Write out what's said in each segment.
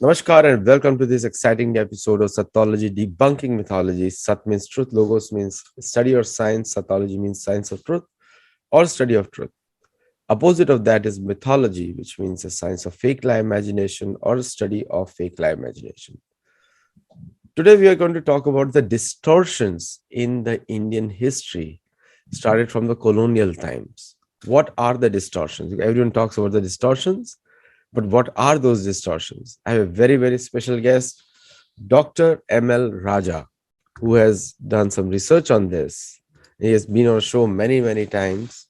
Namaskar and welcome to this exciting episode of Sathology Debunking Mythology. Sat means truth, Logos means study or science, Sathology means science of truth or study of truth. Opposite of that is mythology, which means a science of fake lie imagination or a study of fake lie imagination. Today we are going to talk about the distortions in the Indian history, started from the colonial times. What are the distortions? Everyone talks about the distortions, but what are those distortions? I have a very, very special guest, Dr. M.L. Raja, who has done some research on this. He has been on a show many, many times,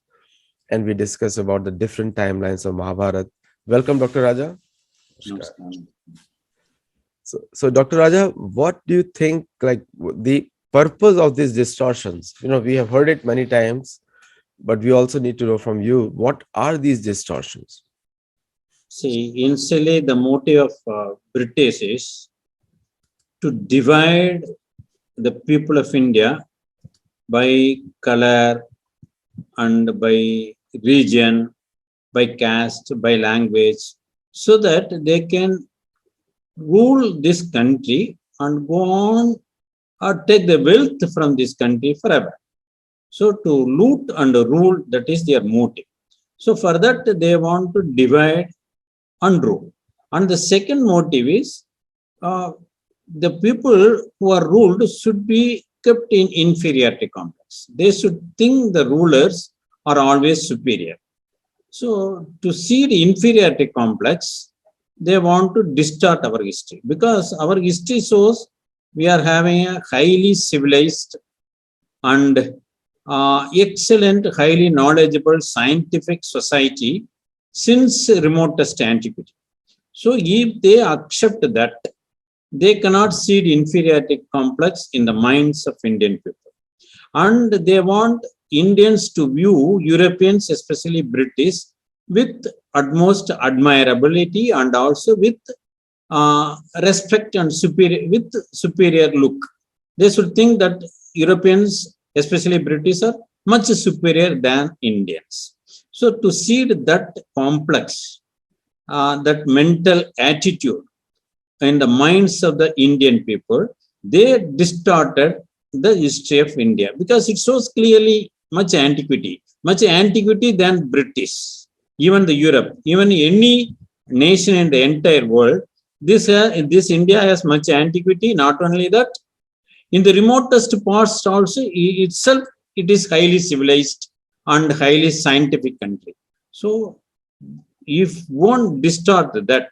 and we discuss about the different timelines of Mahabharata. Welcome, Dr. Raja. Namaskar. So, Dr. Raja, what do you think, like the purpose of these distortions? We have heard it many times, but we also need to know from you, what are these distortions? See, initially the motive of British is to divide the people of India by color and by region, by caste, by language, so that they can rule this country and go on or take the wealth from this country forever. So to loot and rule, that is their motive. So for that, they want to divide and rule. And the second motive is the people who are ruled should be kept in inferiority complex. They should think the rulers are always superior. So to see the inferiority complex, they want to distort our history, because our history shows we are having a highly civilized and excellent, highly knowledgeable scientific society since remotest antiquity. So if they accept that, they cannot see the inferiority complex in the minds of Indian people. And they want Indians to view Europeans, especially British, with utmost admirability and also with respect and superior look. They should think that Europeans, especially British, are much superior than Indians. So to see that complex, that mental attitude in the minds of the Indian people, they distorted the history of India, because it shows clearly much antiquity than British, even the Europe, even any nation in the entire world. This India has much antiquity. Not only that, in the remotest parts also itself, it is highly civilized and highly scientific country. So if one distort that,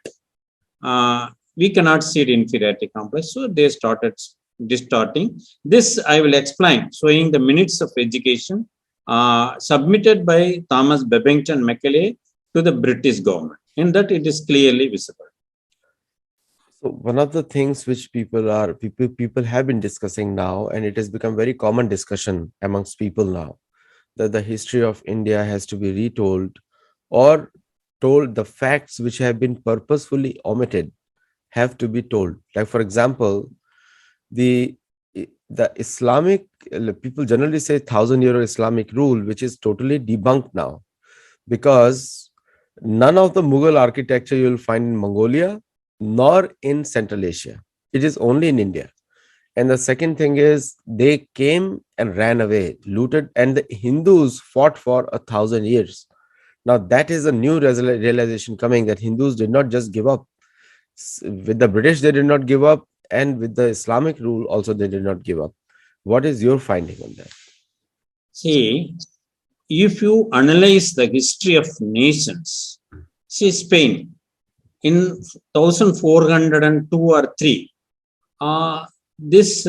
we cannot see the inferiority complex. So they started distorting. This I will explain, showing the minutes of education submitted by Thomas Babington Macaulay to the British government. In that it is clearly visible. So one of the things which people have been discussing now, and it has become very common discussion amongst people now, that the history of India has to be retold or told. The facts which have been purposefully omitted have to be told. Like, for example, the Islamic people generally say 1,000-year Islamic rule, which is totally debunked now, because none of the Mughal architecture you will find in Mongolia nor in Central Asia. It is only in India. And the second thing is, they came and ran away, looted, and the Hindus fought for 1,000 years. Now that is a new realization coming, that Hindus did not just give up. With the British, they did not give up, and with the Islamic rule also, they did not give up. What is your finding on that? See, if you analyze the history of nations, see Spain in 1402 or 3, this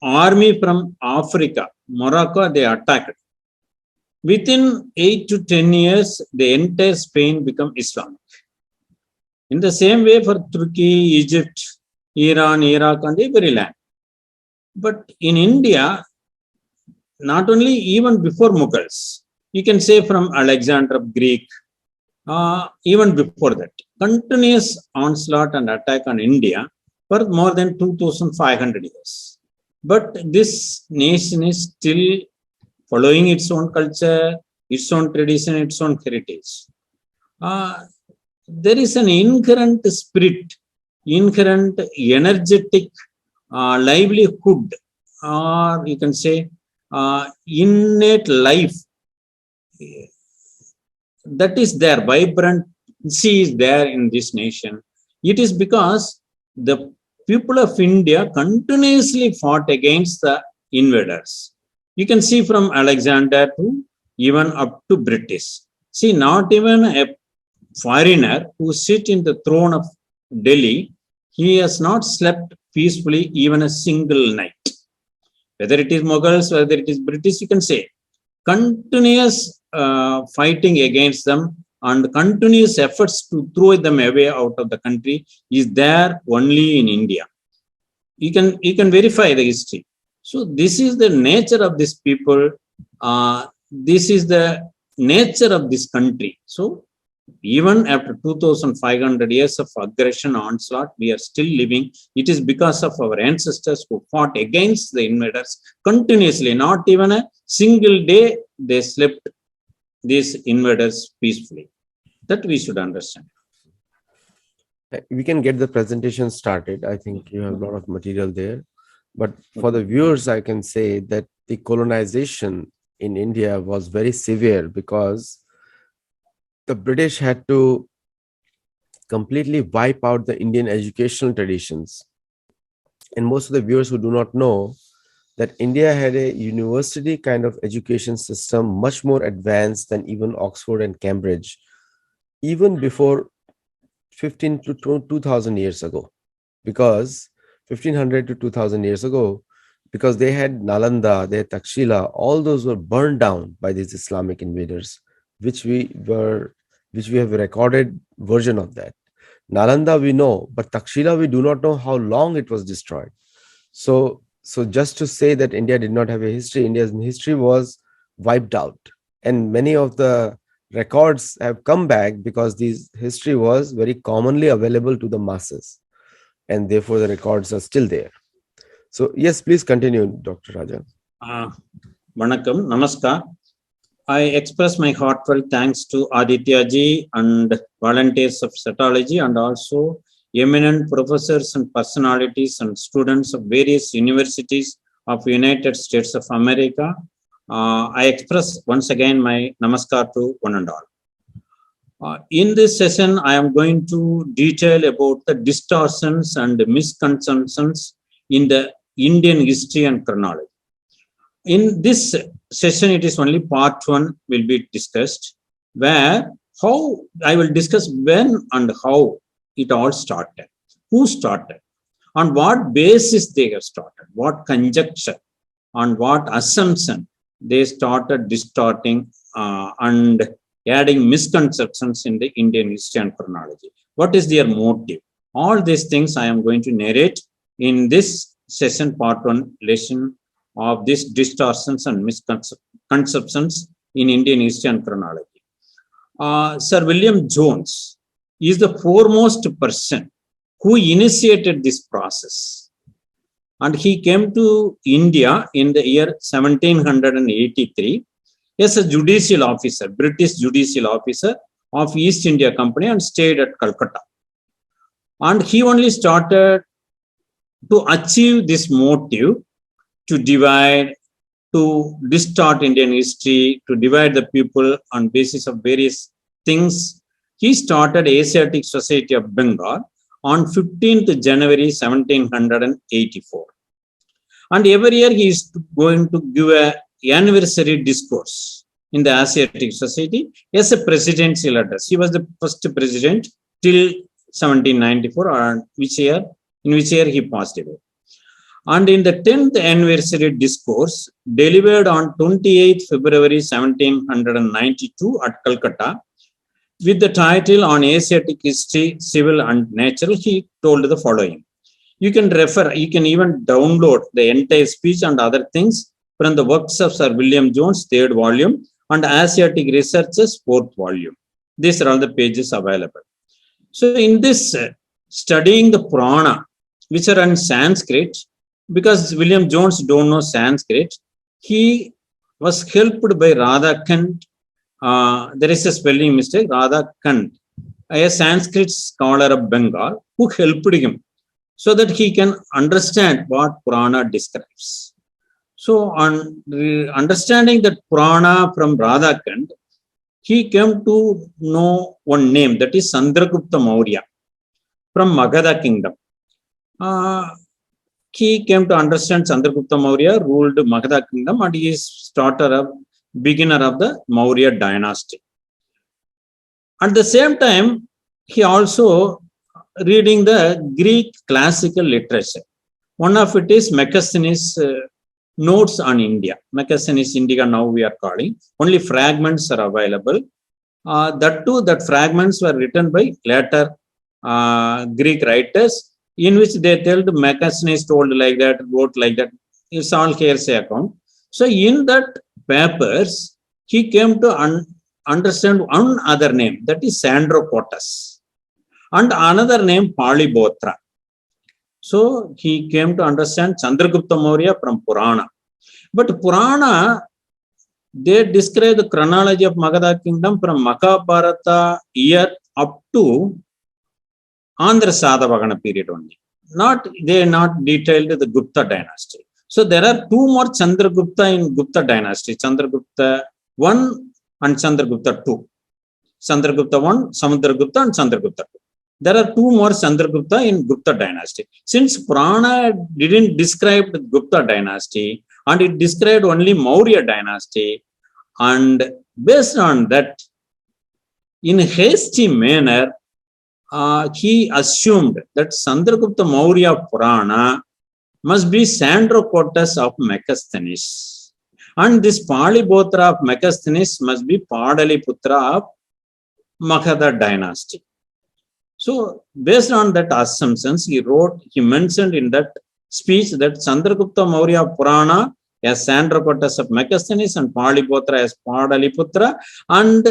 army from Africa, Morocco, they attacked. Within 8 to 10 years, the entire Spain became Islamic. In the same way for Turkey, Egypt, Iran, Iraq, and every land. But in India, not only even before Mughals, you can say from Alexander of Greek, even before that, continuous onslaught and attack on India for more than 2,500 years. But this nation is still following its own culture, its own tradition, its own heritage. There is an inherent spirit inherent energetic livelihood, or you can say innate life that is there, vibrancy is there in this nation. It is because the people of India continuously fought against the invaders. You can see from Alexander to even up to British. See, not even a foreigner who sit in the throne of Delhi, he has not slept peacefully even a single night. Whether it is Mughals, whether it is British, you can say continuous fighting against them and continuous efforts to throw them away out of the country is there only in India. You can verify the history. So this is the nature of these people. This is the nature of this country. So even after 2500 years of aggression onslaught, we are still living. It is because of our ancestors who fought against the invaders continuously. Not even a single day they slept, these invaders, peacefully. That we should understand. We can get the presentation started. I think you have a lot of material there. But for the viewers, I can say that the colonization in India was very severe because the British had to completely wipe out the Indian educational traditions. And most of the viewers who do not know that India had a university kind of education system much more advanced than even Oxford and Cambridge, even before 15 to 2000 years ago, because 1500 to 2000 years ago, because they had Nalanda, they had Takshila, all those were burned down by these Islamic invaders, which we have a recorded version of that. Nalanda we know, but Takshila we do not know how long it was destroyed. So just to say that India did not have a history, India's history was wiped out. And many of the records have come back because this history was very commonly available to the masses. And therefore the records are still there. So yes, please continue, Dr. Raja. Vanakkam, namaskar. I express my heartfelt thanks to Aditya ji and volunteers of Cytology, and also eminent professors and personalities and students of various universities of United States of America. I express once again my namaskar to one and all. In this session, I am going to detail about the distortions and misconceptions in the Indian history and chronology. In this session, it is only part one will be discussed, where how I will discuss when and how it all started, who started, on what basis they have started, what conjecture, on what assumption they started distorting and adding misconceptions in the Indian history and chronology. What is their motive? All these things I am going to narrate in this session, part one lesson of these distortions and misconceptions in Indian history and chronology. Sir William Jones is the foremost person who initiated this process. And he came to India in the year 1783 as a judicial officer, British judicial officer of East India Company, and stayed at Calcutta. And he only started to achieve this motive to divide, to distort Indian history, to divide the people on basis of various things. He started Asiatic Society of Bengal on 15th January 1784. And every year he is going to give an anniversary discourse in the Asiatic Society as a presidential address. He was the first president till 1794, in which year he passed away. And in the 10th anniversary discourse delivered on 28th February 1792 at Calcutta, with the title on Asiatic History, Civil and Natural, he told the following. You can refer, you can even download the entire speech and other things from the works of Sir William Jones, 3rd volume, and Asiatic Researches, 4th volume. These are all the pages available. So in this, studying the Purana, which are in Sanskrit, because William Jones don't know Sanskrit, he was helped by Radhakant. There is a spelling mistake, Radhakant, a Sanskrit scholar of Bengal, who who helped him so that he can understand what Purana describes. So, on understanding that Purana from Radhakund, he came to know one name, that is Chandragupta Maurya from Magadha kingdom. He came to understand Chandragupta Maurya ruled Magadha kingdom and he is beginner of the Maurya dynasty. At the same time, he also reading the Greek classical literature. One of it is Megasthenes' Notes on India. Megasthenes Indica now we are calling. Only fragments are available. That fragments were written by later Greek writers, in which they tell the Megasthenes told like that, wrote like that. It's all hearsay account. So in that papers, he came to understand one other name, that is Sandrocotus, and another name Palibotra. So he came to understand Chandragupta Maurya from Purana. But Purana, they describe the chronology of Magadha kingdom from Mahabharata year up to Andhra Sadhavahana period only. They are not detailed the Gupta dynasty. So there are two more Chandragupta in Gupta dynasty, Chandragupta 1 and Chandragupta 2. Chandragupta 1, Samudragupta and Chandragupta 2. There are two more Chandragupta in Gupta dynasty. Since Purana didn't describe the Gupta dynasty and it described only Maurya dynasty, and based on that, in a hasty manner, he assumed that Chandragupta Maurya Purana must be Sandrocotus of Megasthenes. And this Palibotra of Megasthenes must be Padaliputra of Magadha dynasty. So, based on that assumptions, he mentioned in that speech that Chandragupta Maurya Purana as Sandrocotus of Megasthenes and Palibotra as Padaliputra, and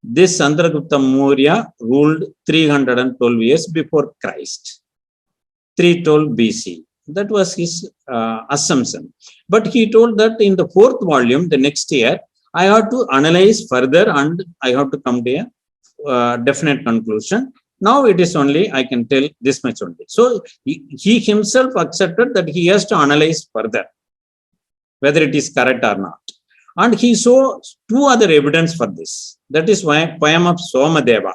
this Chandragupta Maurya ruled 312 years before Christ, 312 BC. That was his assumption. But he told that in the fourth volume, the next year, I have to analyze further and I have to come to a definite conclusion. Now it is only, I can tell this much only. So he himself accepted that he has to analyze further, whether it is correct or not. And he saw two other evidence for this. That is why poem of Somadeva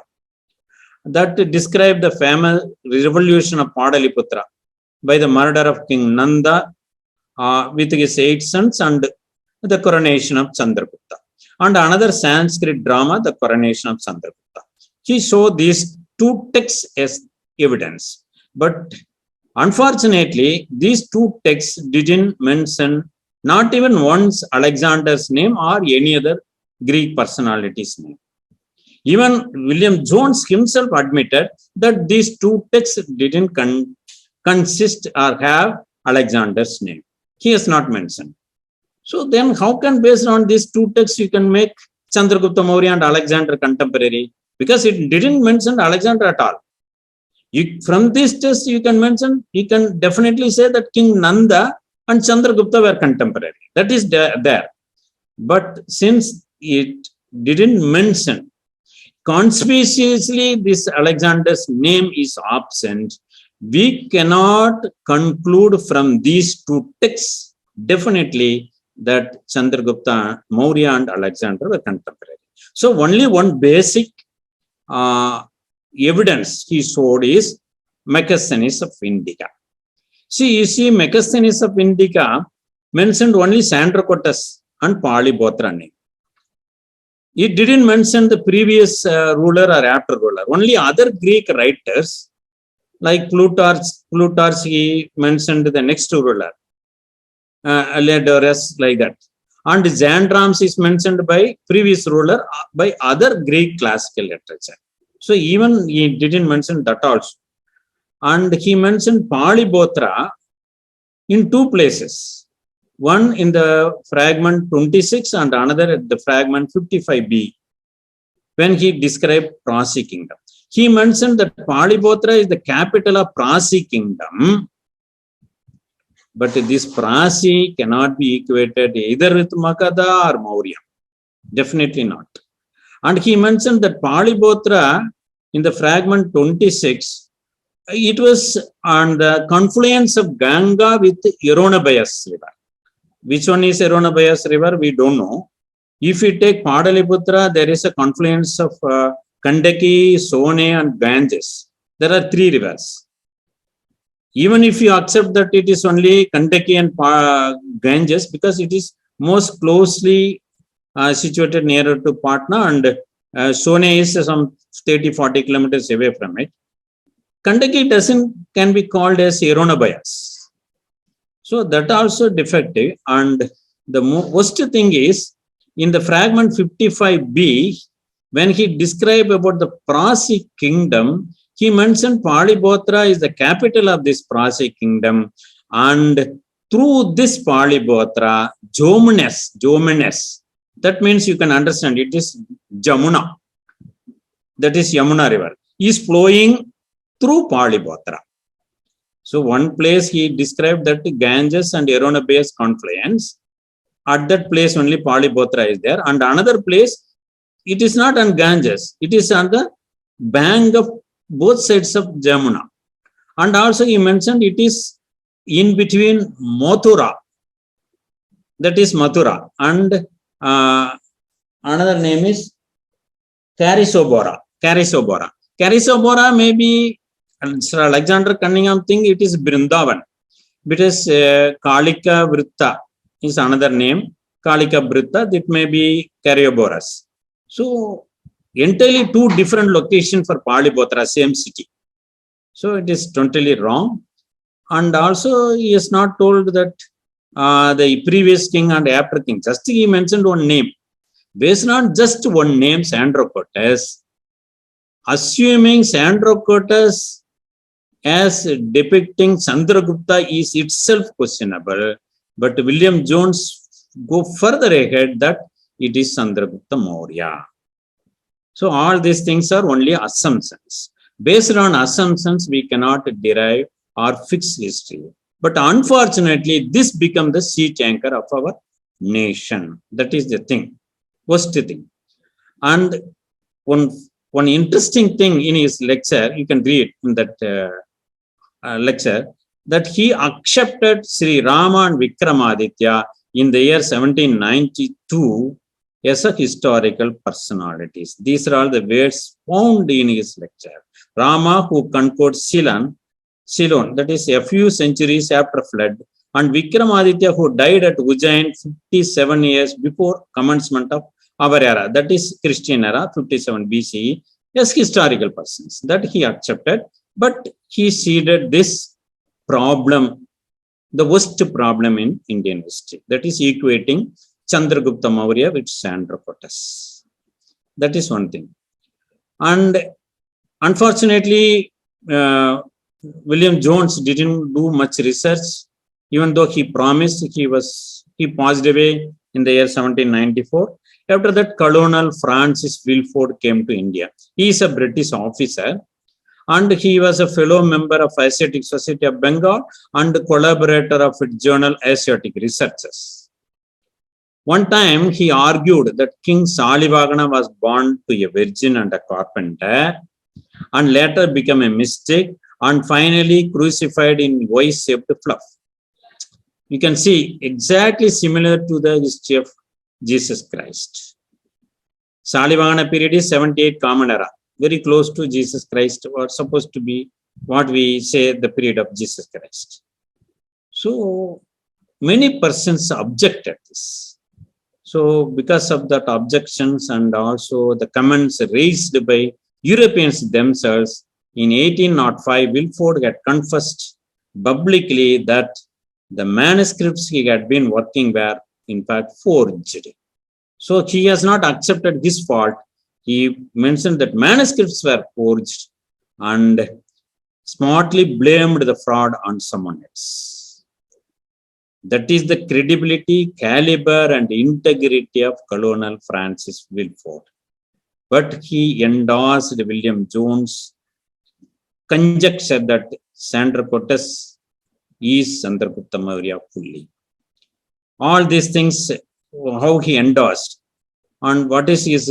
that described the famous revolution of Padaliputra by the murder of King Nanda with his 8 sons and the coronation of Chandragupta. And another Sanskrit drama, the coronation of Chandragupta. He saw these two texts as evidence. But unfortunately, these two texts didn't mention not even once Alexander's name or any other Greek personality's name. Even William Jones himself admitted that these two texts didn't consist or have Alexander's name. He has not mentioned. So then how can, based on these two texts, you can make Chandragupta Maurya and Alexander contemporary? Because it didn't mention Alexander at all. From this text, you can definitely say that King Nanda and Chandragupta were contemporary. That is there. But since it didn't mention, conspicuously this Alexander's name is absent, we cannot conclude from these two texts definitely that Chandragupta, Maurya and Alexander were contemporary. So only one basic evidence he showed is Megasthenes of Indica. See, you see, Megasthenes of Indica mentioned only Sandrocotus and Palibotra name. It didn't mention the previous ruler or after ruler. Only other Greek writers, like Plutarch, he mentioned the next ruler, Aledorus, like that. And Xandrams is mentioned by previous ruler by other Greek classical literature. So even he didn't mention that also. And he mentioned Palibotra in two places. One in the fragment 26 and another at the fragment 55b, when he described Prasi kingdom. He mentioned that Palibotra is the capital of Prasi kingdom, but this Prasi cannot be equated either with Magadha or Maurya. Definitely not. And he mentioned that Palibotra in the fragment 26 It was on the confluence of Ganga with Yeronabayas river. Which one is Yeronabayas river? We don't know. If you take Padaliputra, there is a confluence of Kandaki, Sone, and Ganges. There are three rivers. Even if you accept that it is only Kandaki and Ganges, because it is most closely situated nearer to Patna, and Sone is some 30-40 kilometers away from it. Kandaki can be called as Yeronabayas. So that also defective. And the worst thing is, in the fragment 55b, when he described about the Prasi kingdom, he mentioned Palibotra is the capital of this Prasi kingdom, and through this Palibotra, Jomenes, that means you can understand it is Jamuna, that is Yamuna river, is flowing through Palibotra. So one place he described that Ganges and Yeronabayas confluence. At that place only Palibotra is there, and another place it is not on Ganges, it is on the bank of both sides of Jamuna. And also he mentioned it is in between Mathura, that is Mathura, and another name is Karisobora. Karisobora may be Sir Alexander Cunningham think it is Brindavan, because Kalika Vritta is another name. Kalika Vritta, that may be Karyoboras. So entirely two different locations for Palibotra, same city. So it is totally wrong. And also he has not told that the previous king and after king. Just he mentioned one name. Based on just one name, Sandrocotus, assuming Sandrocotus as depicting Chandragupta is itself questionable, but William Jones go further ahead that it is Chandragupta Maurya. So all these things are only assumptions. Based on assumptions, we cannot derive or fix history. But unfortunately, this becomes the seat anchor of our nation. That is the thing, worst thing. And one interesting thing in his lecture, you can read in that lecture, that he accepted Sri Rama and Vikramaditya in the year 1792 as a historical personalities. These are all the words found in his lecture. Rama, who conquered Ceylon, that is a few centuries after flood, and Vikramaditya, who died at Ujjain 57 years before commencement of our era, that is Christian era, 57 BCE, as historical persons. That he accepted, but he ceded this problem, the worst problem in Indian history, that is equating Chandragupta Maurya with Sandrocotus. That is one thing. And unfortunately, William Jones didn't do much research, even though he promised. He passed away in the year 1794. After that, Colonel Francis Wilford came to India. He is a British officer, and he was a fellow member of Asiatic Society of Bengal and collaborator of its journal Asiatic Researches. One time, he argued that King Salivagana was born to a virgin and a carpenter, and later became a mystic, and finally crucified in Y-shaped fluff. You can see exactly similar to the history of Jesus Christ. Salivagana period is 78 Common Era, very close to Jesus Christ, or supposed to be what we say the period of Jesus Christ. So many persons objected this. So because of that objections and also the comments raised by Europeans themselves, in 1805, Wilford had confessed publicly that the manuscripts he had been working were in fact forged. So he has not accepted his fault. He mentioned that manuscripts were forged and smartly blamed the fraud on someone else. That is the credibility, caliber, and integrity of Colonel Francis Wilford. But he endorsed William Jones' conjecture that Sandrocotus is Chandragupta Maurya fully. All these things, how he endorsed, and what is his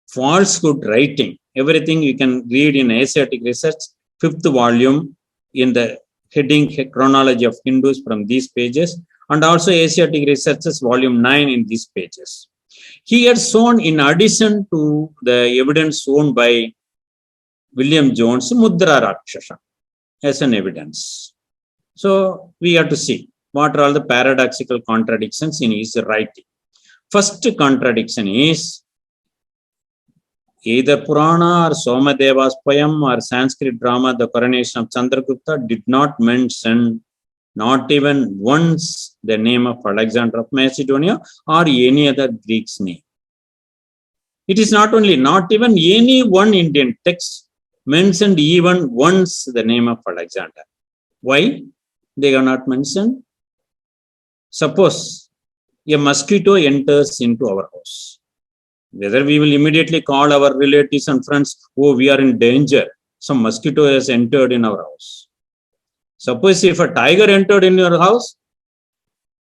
falsehood writing, everything you can read in Asiatic Research. fifth volume in the heading Chronology of Hindus from these pages, and also Asiatic Researches volume 9 in these pages. He had shown, in addition to the evidence shown by William Jones, Mudra Rakshasa as an evidence. So we have to see what are all the paradoxical contradictions in his writing. First contradiction is either Purana or Somadeva's poem or Sanskrit drama, The Coronation of Chandragupta, did not mention not even once the name of Alexander of Macedonia or any other Greek's name. It is not only, not even any one Indian text mentioned even once the name of Alexander. Why they are not mentioned? Suppose a mosquito enters into our house. Whether we will immediately call our relatives and friends, oh, we are in danger, some mosquito has entered in our house. Suppose if a tiger entered in your house,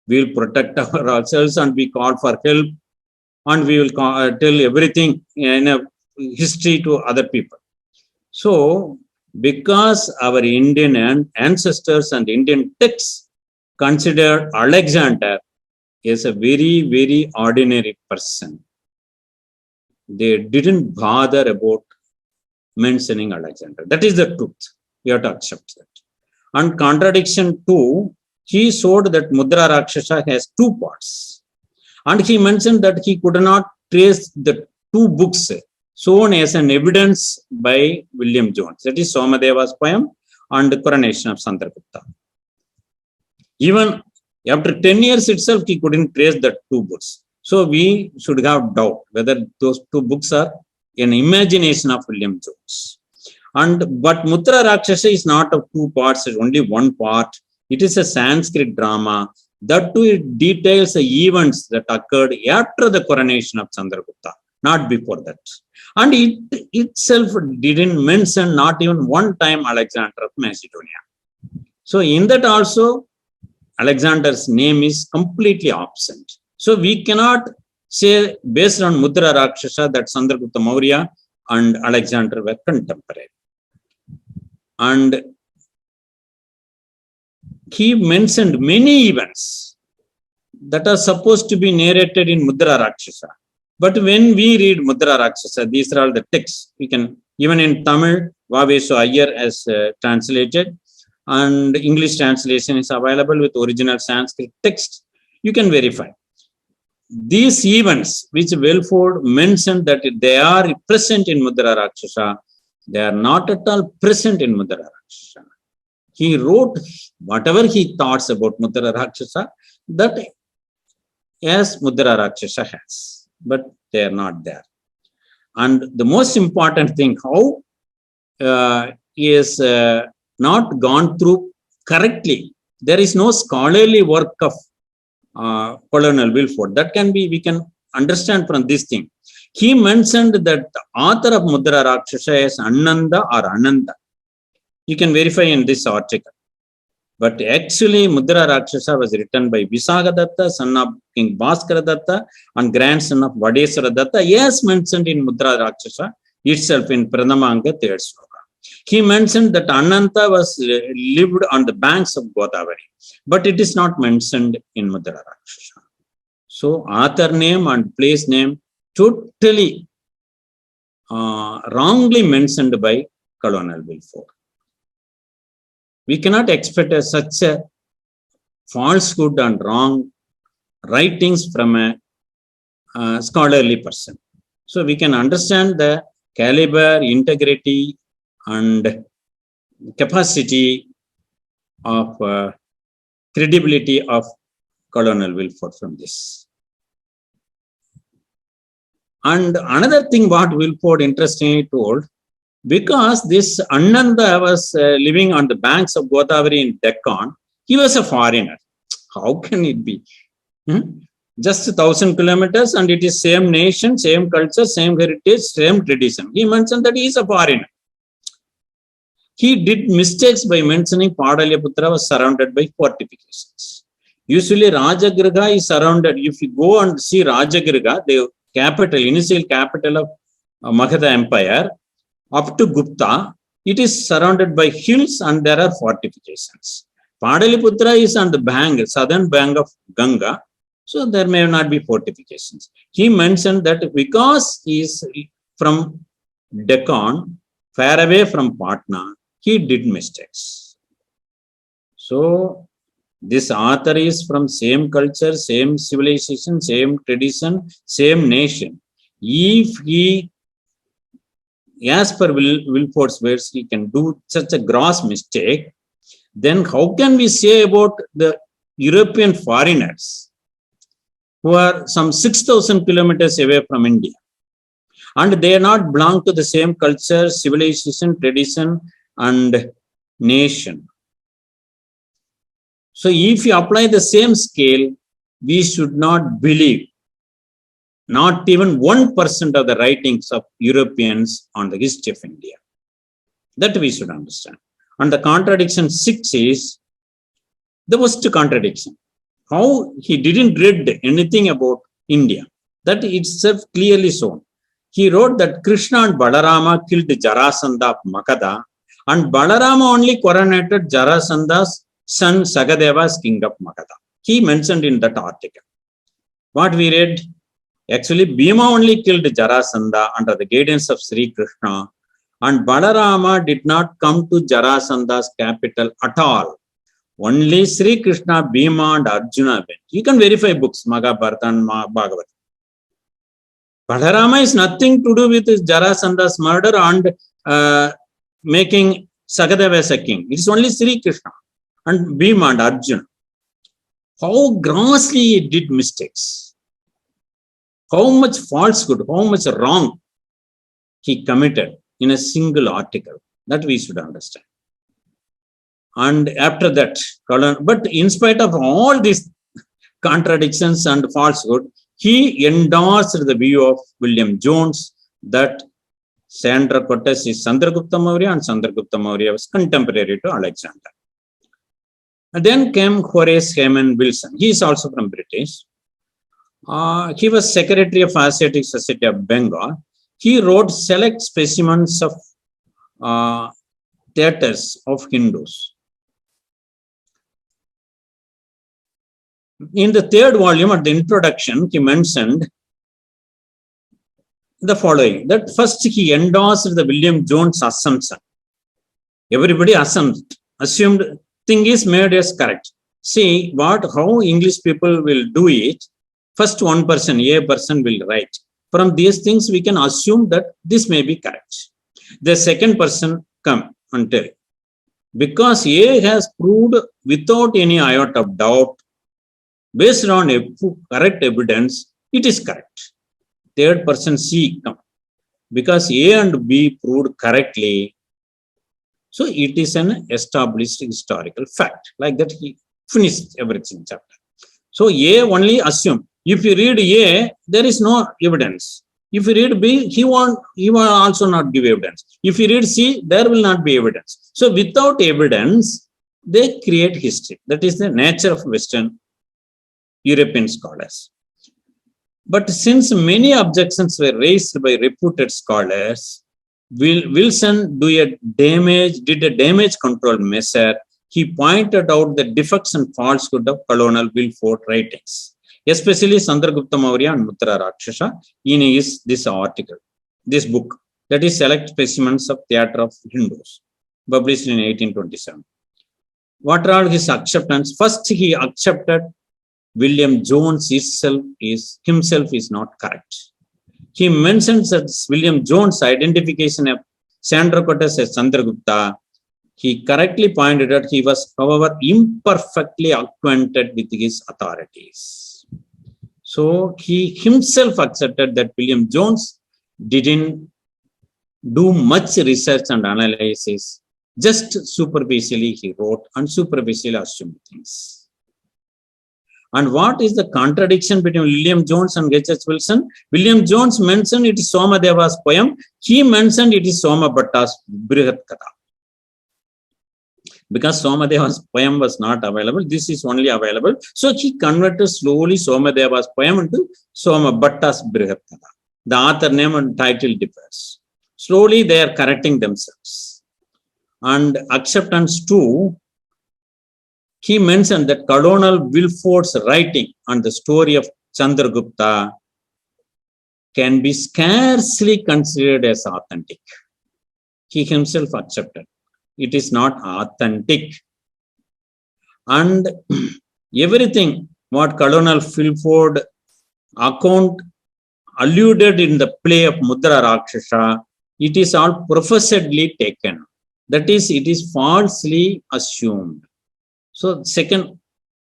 we will protect ourselves and we call for help, and we will tell everything in a history to other people. So, because our Indian ancestors and Indian texts considered Alexander as a very, very ordinary person, they didn't bother about mentioning Alexander. That is the truth. We have to accept that. And contradiction 2, he showed that Mudra Rakshasa has 2 parts. And he mentioned that he could not trace the 2 books shown as an evidence by William Jones. That is Somadeva's poem and the Coronation of Chandragupta. Even after 10 years itself, he couldn't trace the 2 books. So we should have doubt whether those 2 books are an imagination of William Jones. But Mudra Rakshasa is not of 2 parts, it's only 1 part. It is a Sanskrit drama. That too, it details the events that occurred after the coronation of Chandragupta, not before that. And it itself didn't mention not even one time Alexander of Macedonia. So in that also, Alexander's name is completely absent. So we cannot say based on Mudra Rakshasa that Chandragupta Maurya and Alexander were contemporary. And he mentioned many events that are supposed to be narrated in Mudra Rakshasa. But when we read Mudra Rakshasa, these are all the texts. We can, even in Tamil, Vavesu Iyer has translated, and English translation is available with original Sanskrit text. You can verify. These events, which Welford mentioned that they are present in Mudra Rakshasa, they are not at all present in Mudra Rakshasa. He wrote whatever he thoughts about Mudra Rakshasa, that as Mudra Rakshasa has, but they are not there. And the most important thing, how he is not gone through correctly. There is no scholarly work of Colonel Wilford. That can be, we can understand from this thing. He mentioned that the author of Mudra Rakshasa is Ananda or Ananda. You can verify in this article. But actually, Mudra Rakshasa was written by Visagadatta, son of King Bhaskara and grandson of Vadeswara Datta, as mentioned in Mudra Rakshasa itself in Pranamanga 3rd sloka. He mentioned that Ananta was lived on the banks of Godavari, but it is not mentioned in Mudra Rakshasa. So, author name and place name totally wrongly mentioned by Colonel Wilford. We cannot expect such a falsehood and wrong writings from a scholarly person. So we can understand the caliber, integrity, and capacity of credibility of Colonel Wilford from this. And another thing what Wilford interestingly told, because this Ananda was living on the banks of Godavari in Deccan, he was a foreigner. How can it be? Just 1,000 kilometers and it is same nation, same culture, same heritage, same tradition. He mentioned that he is a foreigner. He did mistakes by mentioning Padaliyaputra was surrounded by fortifications. Usually Rajagriha is surrounded. If you go and see Rajagriha, the capital, initial capital of Magadha Empire, up to Gupta, it is surrounded by hills and there are fortifications. Padaliputra is on the bank, southern bank of Ganga, so there may not be fortifications. He mentioned that because he is from Deccan, far away from Patna, he did mistakes. So this author is from same culture, same civilization, same tradition, same nation. If he, as per Wilford's words, he can do such a gross mistake, then how can we say about the European foreigners who are some 6,000 kilometers away from India, and they are not belong to the same culture, civilization, tradition, and nation? So if you apply the same scale, we should not believe not even 1% of the writings of Europeans on the history of India. That we should understand. And the contradiction 6 is the worst contradiction. How he didn't read anything about India. That itself clearly shown. He wrote that Krishna and Balarama killed Jarasandha of Magadha, and Balarama only coronated Jarasandha's son Sagadeva as king of Magadha. He mentioned in that article. What we read, actually Bhima only killed Jarasandha under the guidance of Sri Krishna, and Balarama did not come to Jarasandha's capital at all. Only Sri Krishna, Bhima and Arjuna went. You can verify books, Mahabharata and Bhagavad. Balarama is nothing to do with Jarasandha's murder and making Sagadeva as a king. It is only Sri Krishna and Bhima and Arjuna. How grossly he did mistakes. How much falsehood, how much wrong he committed in a single article. That we should understand. And after that, but in spite of all these contradictions and falsehood, he endorsed the view of William Jones that Sandrakotas is Chandragupta Maurya and Chandragupta Maurya was contemporary to Alexander. And then came Horace Hayman Wilson. He is also from British. He was secretary of Asiatic Society of Bengal. He wrote select specimens of theatres of Hindus. In the third volume, at the introduction, he mentioned the following, that first he endorsed the William Jones assumption. Everybody assumed thing is made as correct. See how English people will do it. First one person, a person will write. From these things, we can assume that this may be correct. The second person come and tell. Because A has proved without any iota of doubt, based on correct evidence, it is correct. Third person C come. Because A and B proved correctly, so it is an established historical fact. Like that, he finished everything chapter. So A only assume. If you read A, there is no evidence. If you read B, he will also not give evidence. If you read C, there will not be evidence. So without evidence, they create history. That is the nature of Western European scholars. But since many objections were raised by reputed scholars, Wilson did a damage control measure. He pointed out the defects and falsehood of Colonel Wilford writings, especially Chandragupta Maurya and Muttara Rakshasa, in this article, this book, that is Select Specimens of Theatre of Hindus, published in 1827. What are all his acceptance? First, he accepted William Jones himself is not correct. He mentions that William Jones' identification of Sandrakotas as Chandragupta. He correctly pointed out he was, however, imperfectly acquainted with his authorities. So he himself accepted that William Jones didn't do much research and analysis. Just superficially he wrote and superficially assumed things. And what is the contradiction between William Jones and H.H. Wilson? William Jones mentioned it is Somadeva's poem. He mentioned it is Somabhatta's Brihat Katha. Because Somadeva's poem was not available, this is only available. So he converted slowly Somadeva's poem into Somabhatta's Brihat Katha. The author name and title differs. Slowly they are correcting themselves. And acceptance too, he mentioned that Colonel Wilford's writing on the story of Chandragupta can be scarcely considered as authentic. He himself accepted it is not authentic. And everything what Colonel Wilford account alluded in the play of Mudra Rakshasa, it is all professedly taken. That is, it is falsely assumed. So, second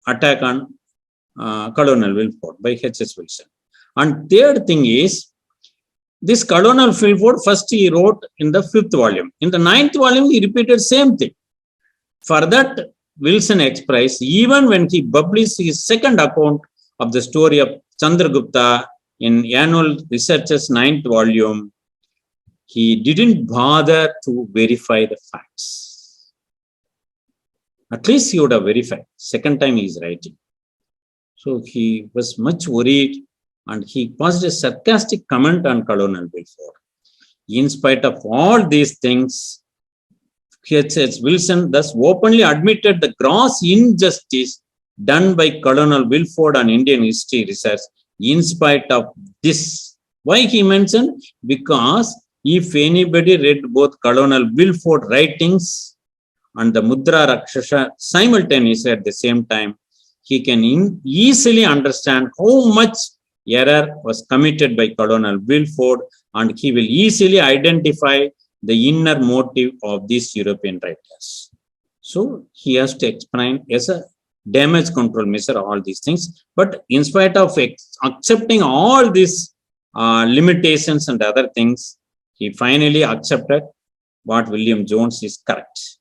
attack on Colonel Wilford by H.S. Wilson. And third thing is, this Colonel Wilford, first he wrote in the 5th volume. In the 9th volume, he repeated same thing. For that, Wilson expressed, even when he published his second account of the story of Chandragupta in Annual Research's 9th volume, he didn't bother to verify the facts. At least he would have verified. Second time he is writing. So he was much worried and he passed a sarcastic comment on Colonel Wilford. In spite of all these things, H.S. Wilson thus openly admitted the gross injustice done by Colonel Wilford on Indian history research in spite of this. Why he mentioned? Because if anybody read both Colonel Wilford writings and the Mudra Rakshasa simultaneously at the same time, he can easily understand how much error was committed by Colonel Wilford, and he will easily identify the inner motive of these European writers. So he has to explain as a damage control measure all these things. But in spite of accepting all these limitations and other things, he finally accepted what William Jones is correct.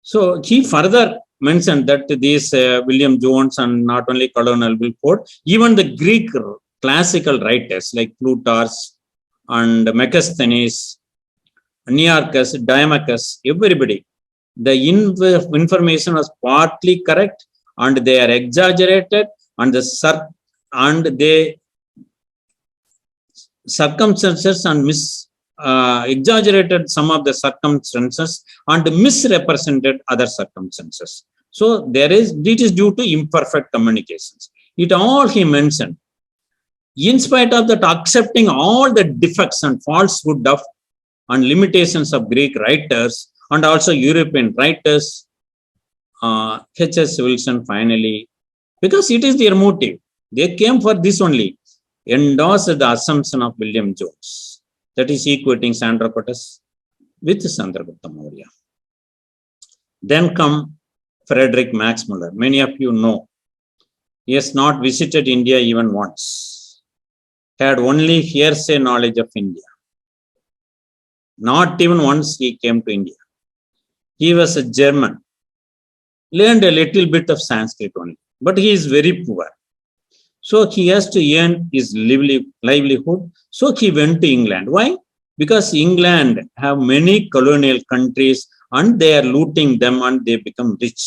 So he further mentioned that these William Jones and not only Colonel Wilford, even the Greek classical writers like Plutarch and Megasthenes, Nearchus, Dimachus, everybody, the information was partly correct and they are exaggerated and the circumstances and exaggerated some of the circumstances and misrepresented other circumstances. So it is due to imperfect communications. It all he mentioned. In spite of that, accepting all the defects and falsehood of and limitations of Greek writers and also European writers, H.S. Wilson finally, because it is their motive, they came for this only, endorsed the assumption of William Jones, that is equating Candrocotus with Chandragupta Maurya. Then come Frederick Max Muller. Many of you know, he has not visited India even once, had only hearsay knowledge of India. Not even once he came to India. He was a German, learned a little bit of Sanskrit only, but he is very poor. So he has to earn his livelihood. So he went to England. Why? Because England have many colonial countries and they are looting them and they become rich.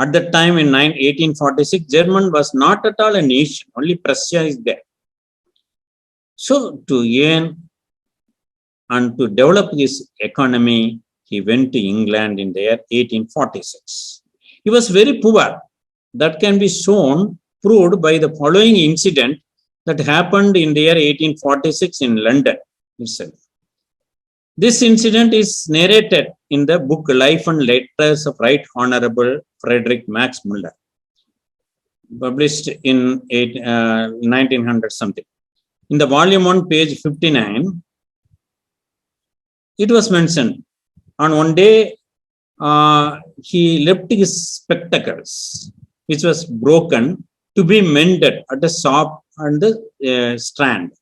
At that time in 1846, German was not at all a nation, only Prussia is there. So to earn and to develop his economy, he went to England in the year 1846. He was very poor. That can be proved by the following incident that happened in the year 1846 in London itself. This incident is narrated in the book Life and Letters of Right Honorable Frederick Max Muller, published in 1900 something. In the volume 1, page 59, it was mentioned on one day he left his spectacles, which was broken, to be mended at a shop on the Strand.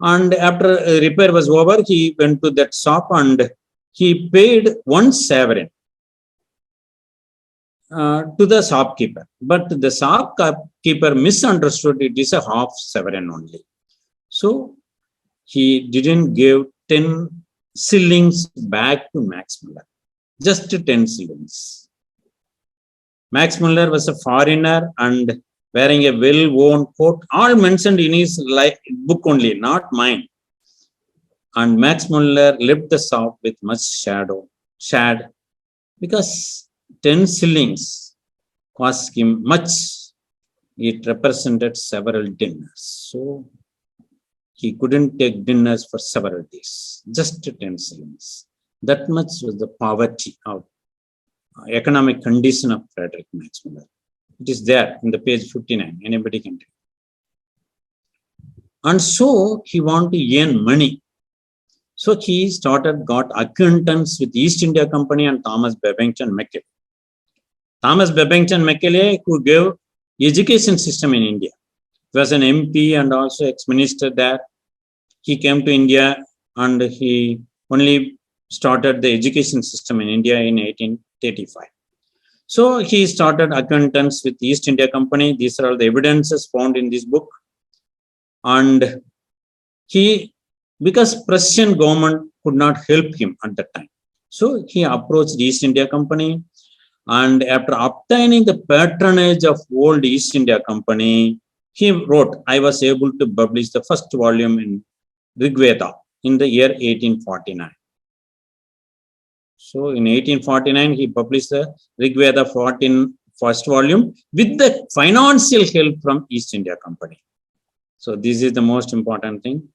And after repair was over, he went to that shop and he paid 1 sovereign to the shopkeeper. But the shopkeeper misunderstood it is a half sovereign only. So he didn't give 10 shillings back to Max Muller, just 10 shillings. Max Muller was a foreigner and wearing a well-worn coat, all mentioned in his book only, not mine. And Max Muller left the shop with much sad, because 10 shillings cost him much. It represented several dinners. So he couldn't take dinners for several days, just 10 shillings. That much was the poverty of economic condition of Frederick Max Muller. It is there in the page 59. Anybody can take. And so he wanted to earn money. So he got acquaintance with East India Company and Thomas Babington Macaulay. Thomas Babington Macaulay, who gave education system in India. He was an MP and also ex-minister there. He came to India and he only started the education system in India in 1835. So he started acquaintance with the East India Company. These are all the evidences found in this book. And because Prussian government could not help him at that time, so he approached the East India Company. And after obtaining the patronage of old East India Company, he wrote, I was able to publish the first volume in Rig Veda in the year 1849. So in 1849, he published the Rig Veda first volume with the financial help from East India Company. So this is the most important thing.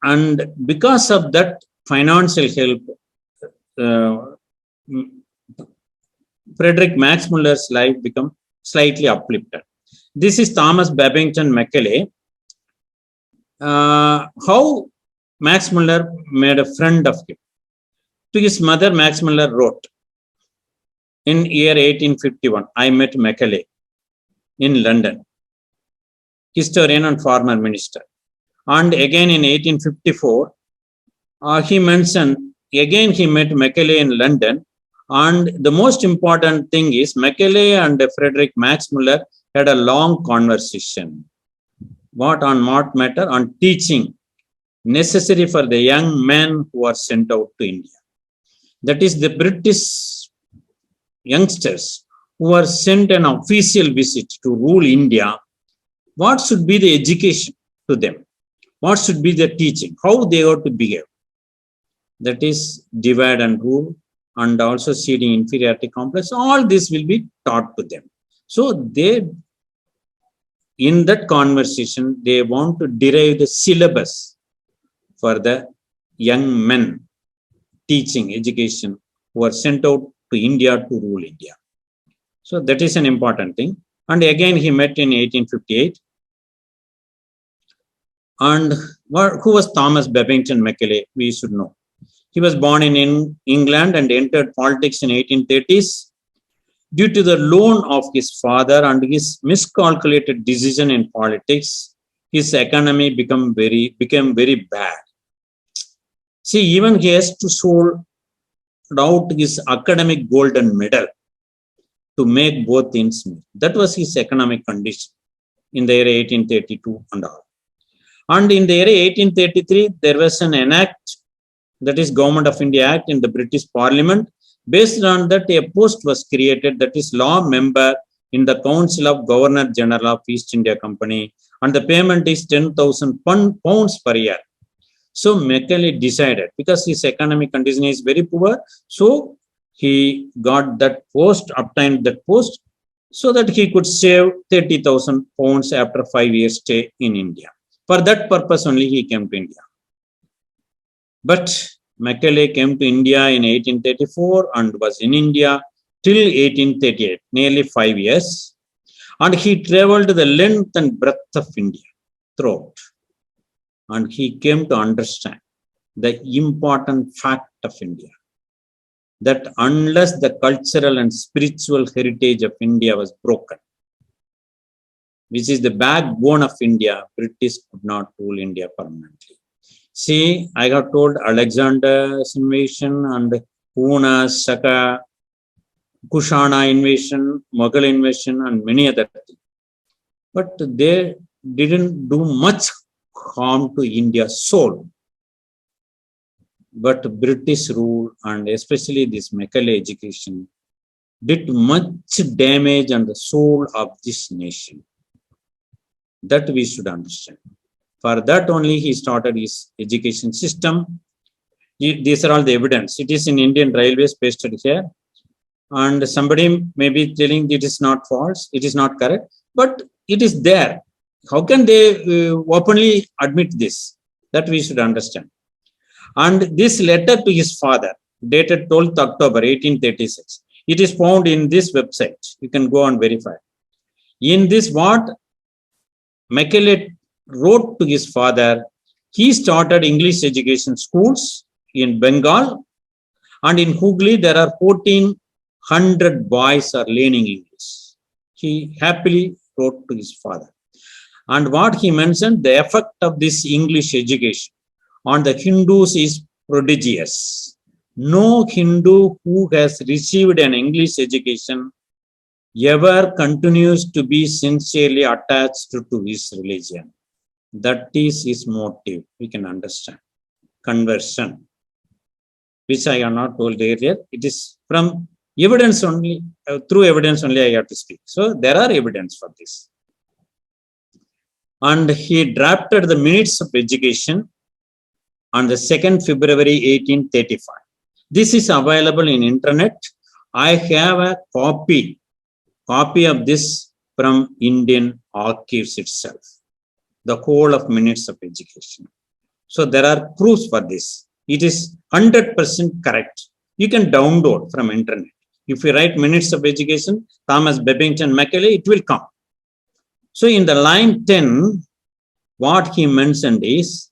And because of that financial help, Frederick Max Muller's life became slightly uplifted. This is Thomas Babington Macaulay. How Max Muller made a friend of him. To his mother, Max Muller wrote, in year 1851, I met Macaulay in London, historian and former minister. And again in 1854, he mentioned, again he met Macaulay in London. And the most important thing is Macaulay and Frederick Max Muller had a long conversation. What matter? On teaching necessary for the young men who are sent out to India. That is the British youngsters who are sent an official visit to rule India. What should be the education to them? What should be the teaching? How they ought to behave? That is divide and rule, and also seeding inferiority complex. All this will be taught to them. So they, in that conversation, they want to derive the syllabus for the young men teaching education who are sent out to India to rule India. So that is an important thing. And again, he met in 1858. And who was Thomas Babington Macaulay? We should know. He was born in England and entered politics in 1830s. Due to the loan of his father and his miscalculated decision in politics, his economy became very bad. See, even he has to sold out his academic golden medal to make both ends meet. That was his economic condition in the year 1832 and all. And in the year 1833, there was an act, that is Government of India Act in the British Parliament. Based on that, a post was created, that is law member in the Council of Governor General of East India Company, and the payment is 10,000 pounds per year. So Macaulay decided, because his economic condition is very poor, so he got that post, obtained that post, so that he could save 30,000 pounds after 5 years stay in India. For that purpose only he came to India. But Macaulay came to India in 1834 and was in India till 1838, nearly 5 years. And he traveled the length and breadth of India throughout. And he came to understand the important fact of India, that unless the cultural and spiritual heritage of India was broken, which is the backbone of India, British could not rule India permanently. See, I have told Alexander's invasion and Puna, Shaka, Kushana invasion, Mughal invasion, and many other things. But they didn't do much harm to India's soul. But British rule, and especially this Macaulay education, did much damage on the soul of this nation. That we should understand. For that only he started his education system. These are all the evidence. It is in Indian Railways pasted here. And somebody may be telling it is not false, it is not correct, but it is there. How can they openly admit this? That we should understand. And this letter to his father, dated 12th October 1836, it is found in this website. You can go and verify. In this, what Macaulay wrote to his father, he started English education schools in Bengal, and in Hooghly there are 1,400 boys are learning English. He happily wrote to his father. And what he mentioned, the effect of this English education on the Hindus is prodigious. No Hindu who has received an English education ever continues to be sincerely attached to his religion. That is his motive. We can understand. Conversion, which I have not told earlier. It is from evidence only, through evidence only I have to speak. So there are evidence for this. And he drafted the minutes of education on the 2nd February 1835. This is available in internet. I have a copy of this from Indian Archives itself, the whole of minutes of education. So there are proofs for this. It is 100% correct. You can download from internet. If you write minutes of education, Thomas Babington Macaulay, it will come. So in the line 10, what he mentioned is,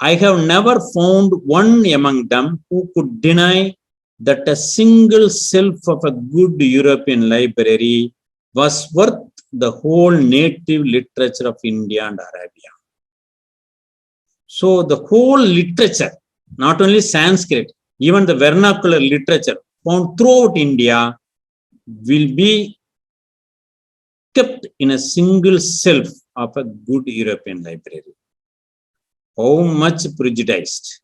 I have never found one among them who could deny that a single shelf of a good European library was worth the whole native literature of India and Arabia. So the whole literature, not only Sanskrit, even the vernacular literature found throughout India will be kept in a single shelf of a good European library. How much prejudiced,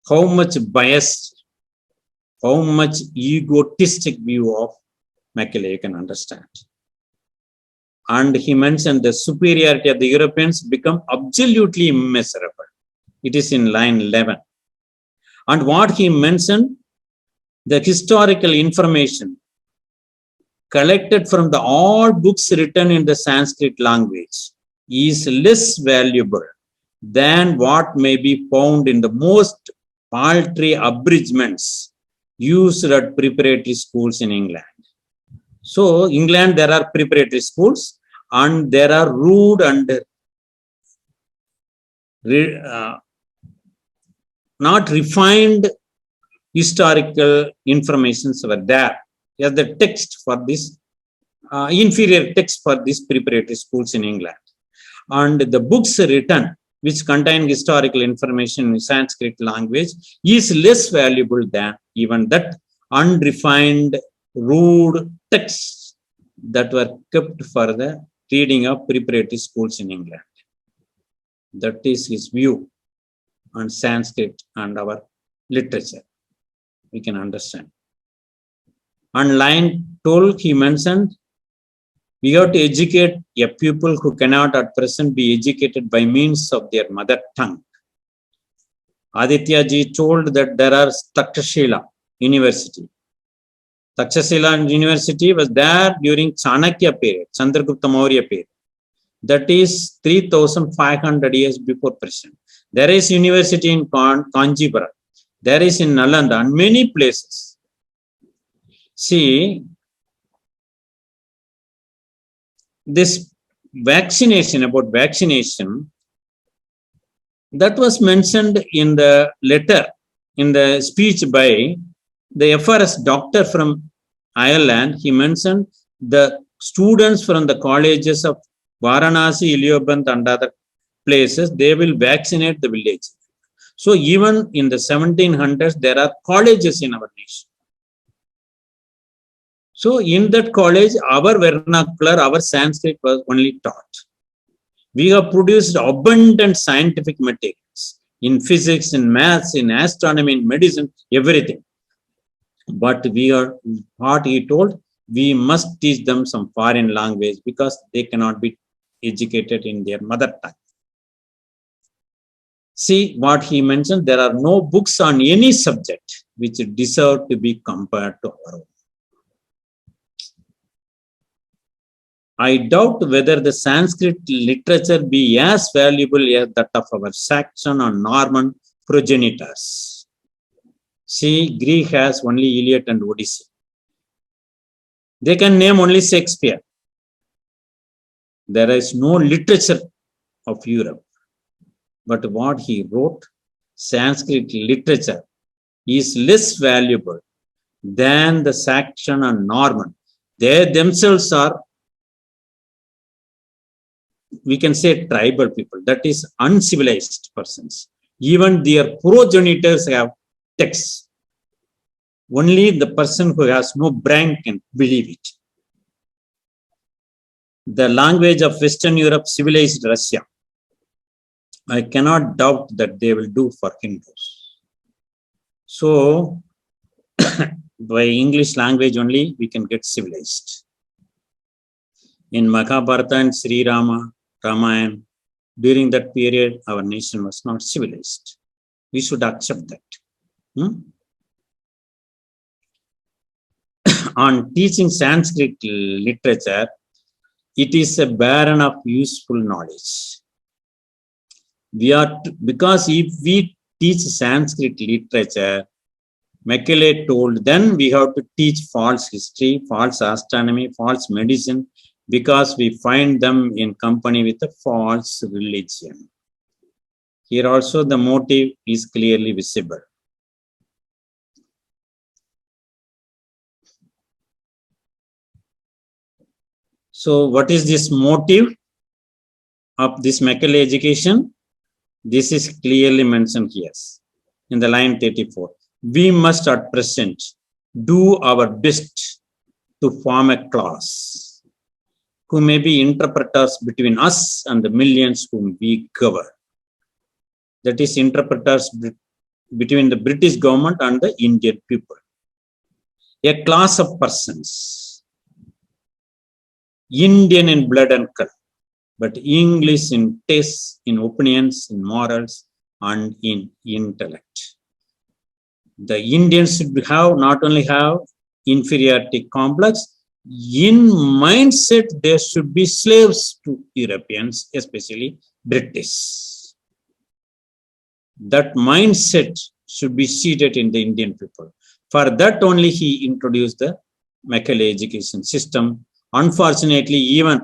how much biased, how much egotistic view of Macaulay you can understand. And he mentioned the superiority of the Europeans become absolutely immeasurable. It is in line 11. And what he mentioned, the historical information collected from the all books written in the Sanskrit language is less valuable than what may be found in the most paltry abridgments used at preparatory schools in England. So, England, there are preparatory schools and there are rude and not refined historical informations were there as the text for this inferior text for these preparatory schools in England. And the books written which contain historical information in Sanskrit language is less valuable than even that unrefined, rude texts that were kept for the reading of preparatory schools in England. That is his view on Sanskrit and our literature. We can understand. On line 12, he mentioned, we have to educate a pupil who cannot at present be educated by means of their mother tongue. Aditya ji told that there are Takshashila University. Takshashila University was there during Chanakya period, Chandragupta Maurya period. That is 3,500 years before present. There is university in Kanjipuram. There is in Nalanda and many places. See, this vaccination, about vaccination, that was mentioned in the letter, in the speech by the FRS doctor from Ireland. He mentioned the students from the colleges of Varanasi, Ilioband and other places, they will vaccinate the village. So even in the 1700s, there are colleges in our nation. So in that college, our vernacular, our Sanskrit was only taught. We have produced abundant scientific materials in physics, in maths, in astronomy, in medicine, everything. But what he told, we must teach them some foreign language because they cannot be educated in their mother tongue. See what he mentioned, there are no books on any subject which deserve to be compared to our own. I doubt whether the Sanskrit literature be as valuable as that of our Saxon or Norman progenitors. See, Greek has only Iliad and Odyssey. They can name only Shakespeare. There is no literature of Europe. But what he wrote, Sanskrit literature, is less valuable than the Saxon and Norman. They themselves are, we can say, tribal people, that is uncivilized persons. Even their progenitors have texts. Only the person who has no brain can believe it. The language of Western Europe, civilized Russia, I cannot doubt that they will do for Hindus. So, by English language only, we can get civilized. In Mahabharata and Sri Rama, Ramayana, during that period, our nation was not civilized. We should accept that. On teaching Sanskrit literature, it is a barren of useful knowledge. Because if we teach Sanskrit literature, Macaulay told, then we have to teach false history, false astronomy, false medicine, because we find them in company with a false religion. Here also the motive is clearly visible. So what is this motive of this Macaulay education? This is clearly mentioned here in the line 34. We must at present do our best to form a class who may be interpreters between us and the millions whom we govern. That is, interpreters between the British government and the Indian people. A class of persons, Indian in blood and color, but English in tastes, in opinions, in morals, and in intellect. The Indians should have not only have inferiority complex, in mindset they should be slaves to Europeans, especially British. That mindset should be seated in the Indian people. For that only he introduced the Macaulay education system. Unfortunately, even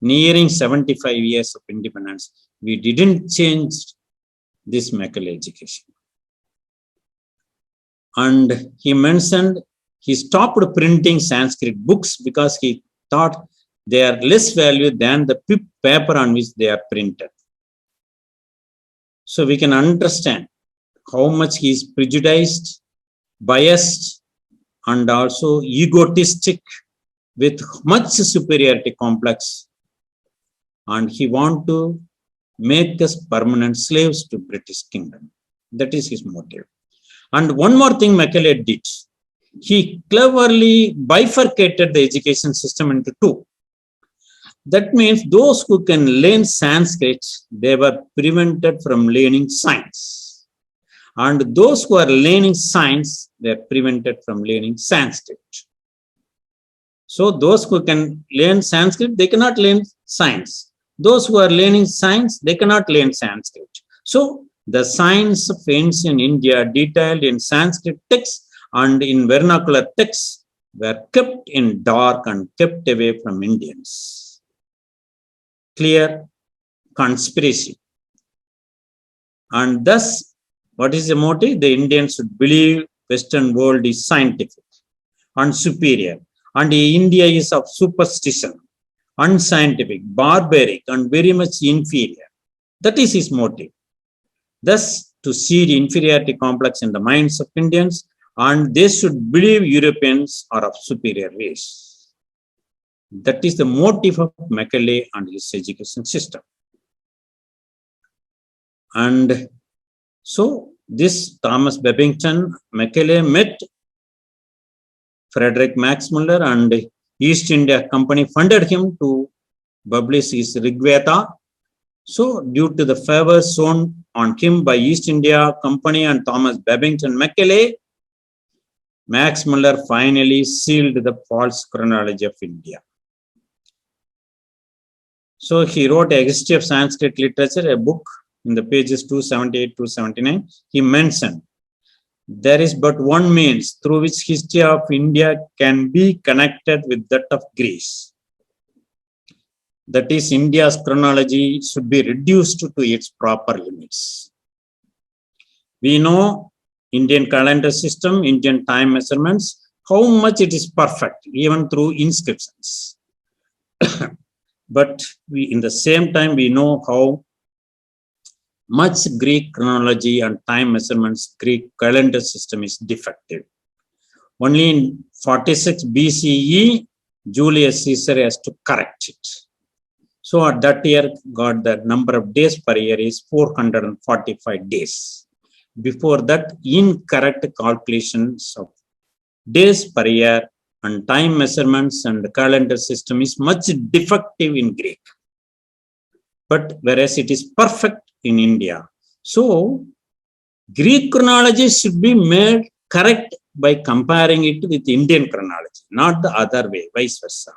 nearing 75 years of independence, we didn't change this Macaulay education. And he mentioned he stopped printing Sanskrit books because he thought they are less value than the paper on which they are printed. So we can understand how much he is prejudiced, biased, and also egotistic with much superiority complex. And he wants to make us permanent slaves to British kingdom. That is his motive. And one more thing Macaulay did. He cleverly bifurcated the education system into two. That means those who can learn Sanskrit, they were prevented from learning science. And those who are learning science, they are prevented from learning Sanskrit. So those who can learn Sanskrit, they cannot learn science. Those who are learning science, they cannot learn Sanskrit. So the science of ancient India detailed in Sanskrit texts and in vernacular texts were kept in dark and kept away from Indians. Clear conspiracy. And thus, what is the motive? The Indians should believe Western world is scientific and superior, and India is of superstition, unscientific, barbaric, and very much inferior. That is his motive. Thus, to seed inferiority complex in the minds of Indians, and they should believe Europeans are of superior race. That is the motive of Macaulay and his education system. And so this Thomas Babington, Macaulay met Frederick Max Muller and East India Company funded him to publish his Rigveda. So, due to the favor shown on him by East India Company and Thomas Babington Macaulay, Max Muller finally sealed the false chronology of India. So, he wrote a history of Sanskrit literature, a book in the pages 278 to 79. He mentioned, there is but one means through which history of India can be connected with that of Greece. That is, India's chronology should be reduced to its proper limits. We know Indian calendar system, Indian time measurements, how much it is perfect, even through inscriptions. But in the same time, we know how much Greek chronology and time measurements, Greek calendar system is defective. Only in 46 BCE, Julius Caesar has to correct it. So at that year, got the number of days per year is 445 days. Before that, incorrect calculations of days per year and time measurements and the calendar system is much defective in Greek. But whereas it is perfect in India. So Greek chronology should be made correct by comparing it with Indian chronology, not the other way, vice versa.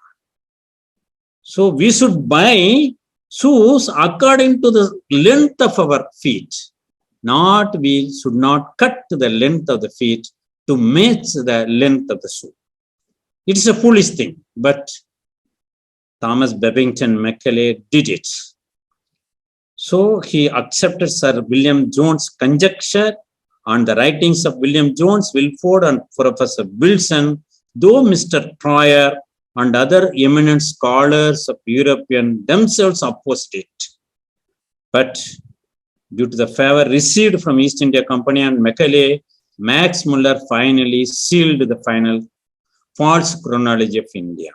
So we should buy shoes according to the length of our feet. We should not cut the length of the feet to match the length of the shoe. It is a foolish thing, but Thomas Babington Macaulay did it. So he accepted Sir William Jones' conjecture on the writings of William Jones, Wilford, and Professor Wilson, though Mr. Troyer and other eminent scholars of European themselves opposed it. But due to the favor received from East India Company and Macaulay, Max Muller finally sealed the final false chronology of India,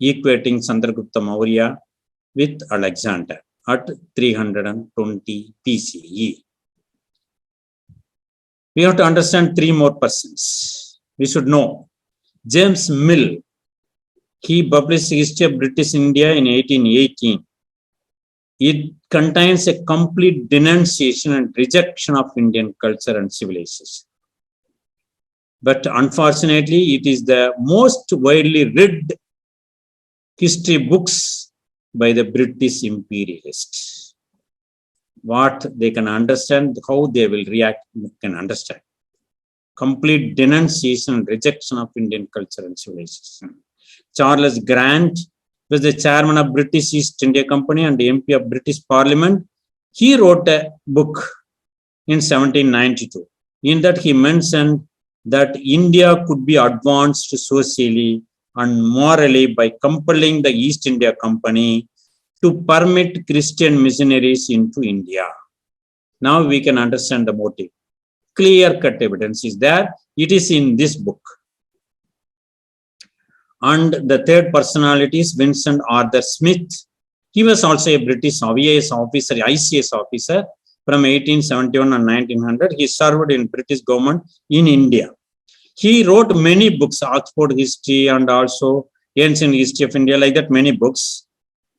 equating Chandragupta Maurya with Alexander at 320 BCE. We have to understand three more persons. We should know James Mill. He published History of British India in 1818. It contains a complete denunciation and rejection of Indian culture and civilization. But unfortunately, it is the most widely read history books by the British imperialists. What they can understand, how they will react, can understand. Complete denunciation and rejection of Indian culture and civilization. Charles Grant was the chairman of British East India Company and MP of British Parliament. He wrote a book in 1792. In that he mentioned that India could be advanced socially and morally by compelling the East India Company to permit Christian missionaries into India. Now we can understand the motive. Clear-cut evidence is there. It is in this book. And the third personality is Vincent Arthur Smith. He was also a British IAS officer, ICS officer from 1871 and 1900. He served in British government in India. He wrote many books, Oxford History and also Ancient History of India, like that, many books.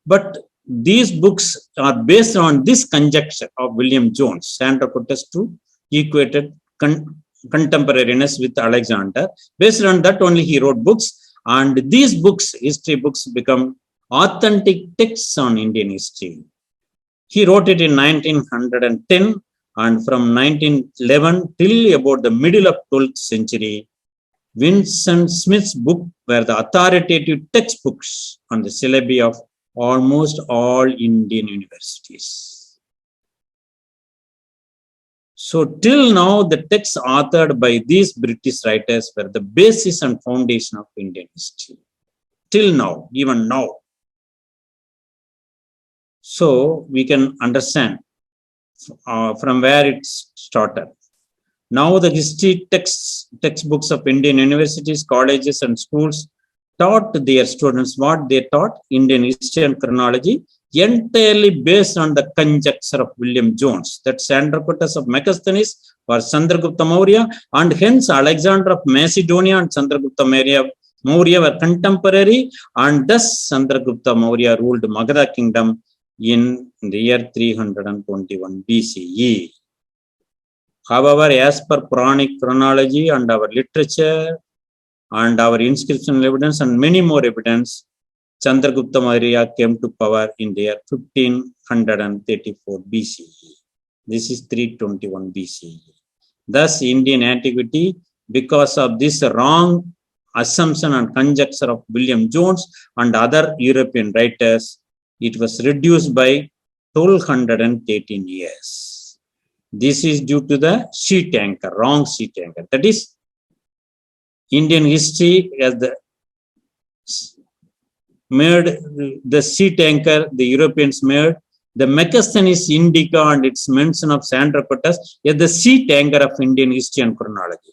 But these books are based on this conjecture of William Jones, Santa Cotus to equated contemporariness with Alexander. Based on that only he wrote books. And these books, history books, become authentic texts on Indian history. He wrote it in 1910, and from 1911 till about the middle of 12th century, Vincent Smith's book were the authoritative textbooks on the syllabi of almost all Indian universities. So till now, the texts authored by these British writers were the basis and foundation of Indian history. Till now, even now. So we can understand from where it started. Now the history textbooks of Indian universities, colleges and schools taught their students what they taught, Indian history and chronology. entirely based on the conjecture of William Jones that Sandrakutas of Megasthenes was Chandragupta Maurya, and hence Alexander of Macedonia and Chandragupta Maurya were contemporary, and thus Chandragupta Maurya ruled Magadha kingdom in the year 321 BCE. However, as per Puranic chronology and our literature and our inscriptional evidence and many more evidence, Chandragupta Maurya came to power in the year 1534 BCE. This is 321 BCE. Thus, Indian antiquity, because of this wrong assumption and conjecture of William Jones and other European writers, it was reduced by 1213 years. This is due to the sheet anchor, wrong sheet anchor. That is, Indian history as the made the sheet anchor, the Europeans made the Megasthenes Indica and its mention of Sandrakutas as the sheet anchor of Indian history and chronology,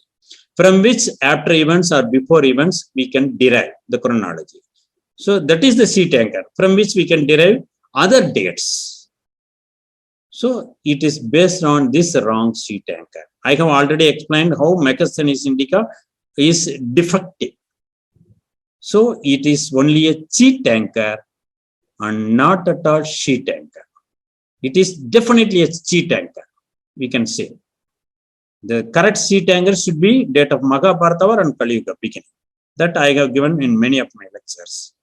from which after events or before events we can derive the chronology. So that is the sheet anchor from which we can derive other dates. So it is based on this wrong sheet anchor. I have already explained how Megasthenes Indica is defective. So it is only a sheet anchor and not at all sheet anchor. It is definitely a sheet anchor, we can say. The correct sheet anchor should be date of Mahabharata and Kali Yuga beginning. That I have given in many of my lectures.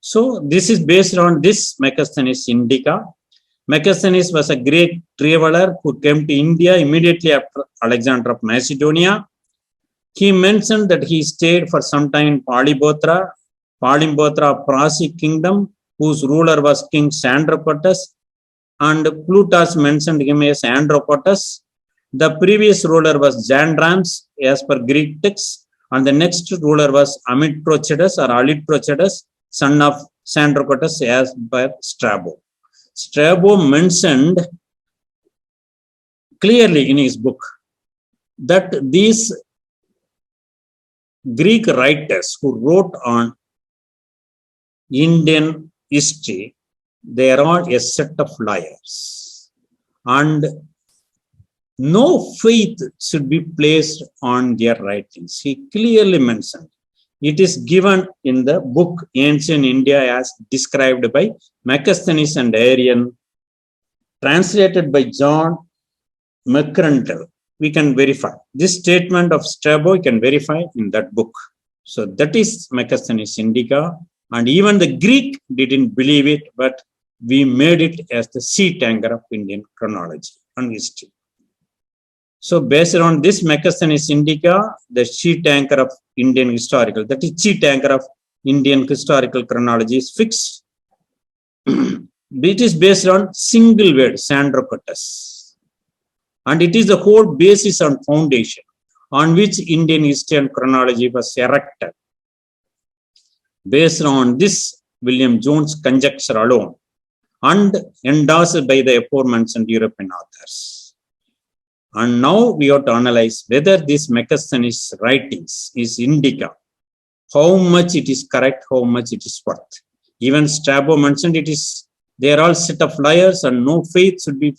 So this is based on this Megasthenes Indica. Megasthenes was a great traveler who came to India immediately after Alexander of Macedonia. He mentioned that he stayed for some time in Palibotra of Prasi kingdom, whose ruler was King Sandrakutas, and Plutarch mentioned him as Andropotas. The previous ruler was Jandrams as per Greek text, and the next ruler was Amitrochidus or Alitrochidus, son of Sandrakutas as per Strabo. Strabo mentioned clearly in his book that these Greek writers who wrote on Indian history, they are all a set of liars, and no faith should be placed on their writings. He clearly mentioned. It is given in the book Ancient India as described by Megasthenes and Arrian, translated by John McCrindle. We can verify this statement of Strabo. We can verify in that book. So that is Megasthenes Indica, and even the Greek didn't believe it, but we made it as the sheet anchor of Indian chronology and history. So based on this Megasthenes Indica, the sheet anchor of Indian historical, that is sheet anchor of Indian historical chronology is fixed. It is based on single word Sandrakutas, and it is the whole basis and foundation on which Indian history and chronology was erected. Based on this William Jones conjecture alone and endorsed by the aforementioned European authors. And now we have to analyze whether this Megasthenes writings is Indica, how much it is correct, how much it is worth. Even Strabo mentioned it is, they are all set of liars and no faith should be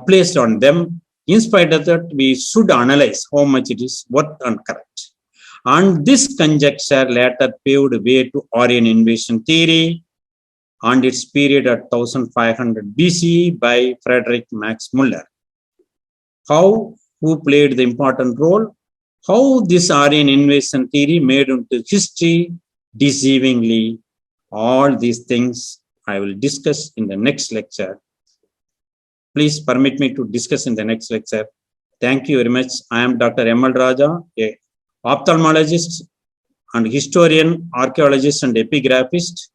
placed on them. In spite of that, we should analyze how much it is worth and correct. And this conjecture later paved way to Aryan invasion theory and its period at 1500 BCE by Frederick Max Muller. Who played the important role? How this Aryan invasion theory made into history deceivingly. All these things I will discuss in the next lecture. Please permit me to discuss in the next lecture. Thank you very much. I am Dr. M.L. Raja, a ophthalmologist and historian, archaeologist and epigraphist.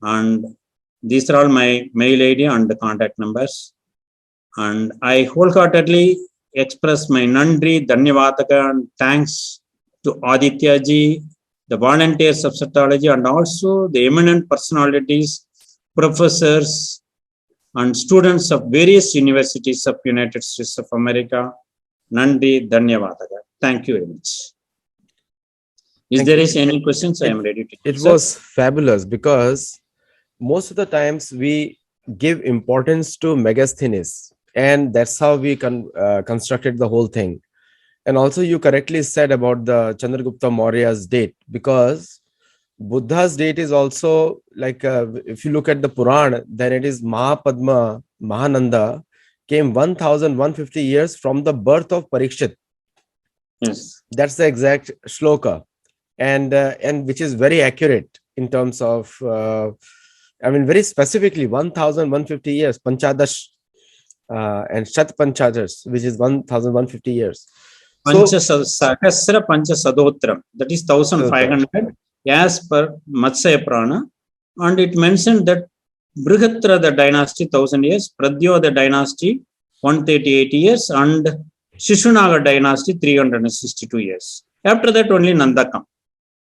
And these are all my mail ID and the contact numbers. And I wholeheartedly express my Nandri, Dhanyavadaka and thanks to Aditya ji, the volunteers of Cetology, and also the eminent personalities, professors and students of various universities of United States of America. Nandri, Dhanyavadaka. Thank you very much. If there is any questions, I am ready to It was fabulous because most of the times we give importance to Megasthenes, and that's how we constructed the whole thing. And also, you correctly said about the Chandragupta Maurya's date, because Buddha's date is also like, if you look at the Puran, then it is Mahapadma, Mahananda came 1150 years from the birth of Parikshit. Yes. That's the exact shloka, and which is very accurate in terms of, I mean, very specifically 1150 years, Panchadash, and Shat Panchadash, which is 1150 years. So, Sahasra Pancha Sadotram, that is 1500 as per Matsya Prana, and it mentioned that Brihatra the dynasty 1000 years, Pradyo the dynasty 138 years, and Shishunaga dynasty 362 years. After that, only Nanda come.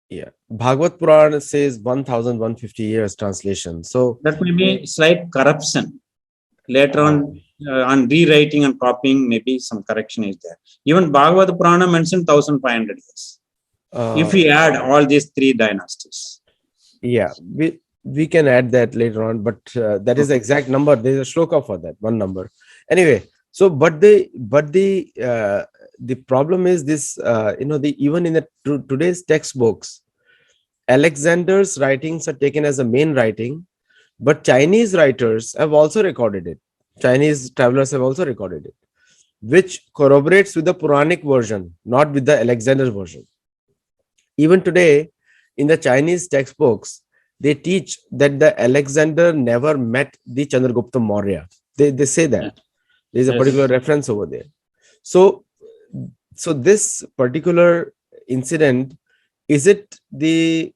yeah, Bhagavad Puran says 1150 years translation. So That may be slight corruption. Later on rewriting and copying, maybe some correction is there. Even Bhagavad Purana mentioned 1500 years. If we add all these three dynasties. Yeah, we can add that later on, but that is the exact number. There's a shloka for that, one number. Anyway, so the problem is this, the even in the today's textbooks, Alexander's writings are taken as a main writing, but Chinese writers have also recorded it. Chinese travelers have also recorded it, which corroborates with the Puranic version, not with the Alexander version. Even today, in the Chinese textbooks, they teach that the Alexander never met the Chandragupta Maurya. They say that. There's a particular reference over there. So this particular incident, is it the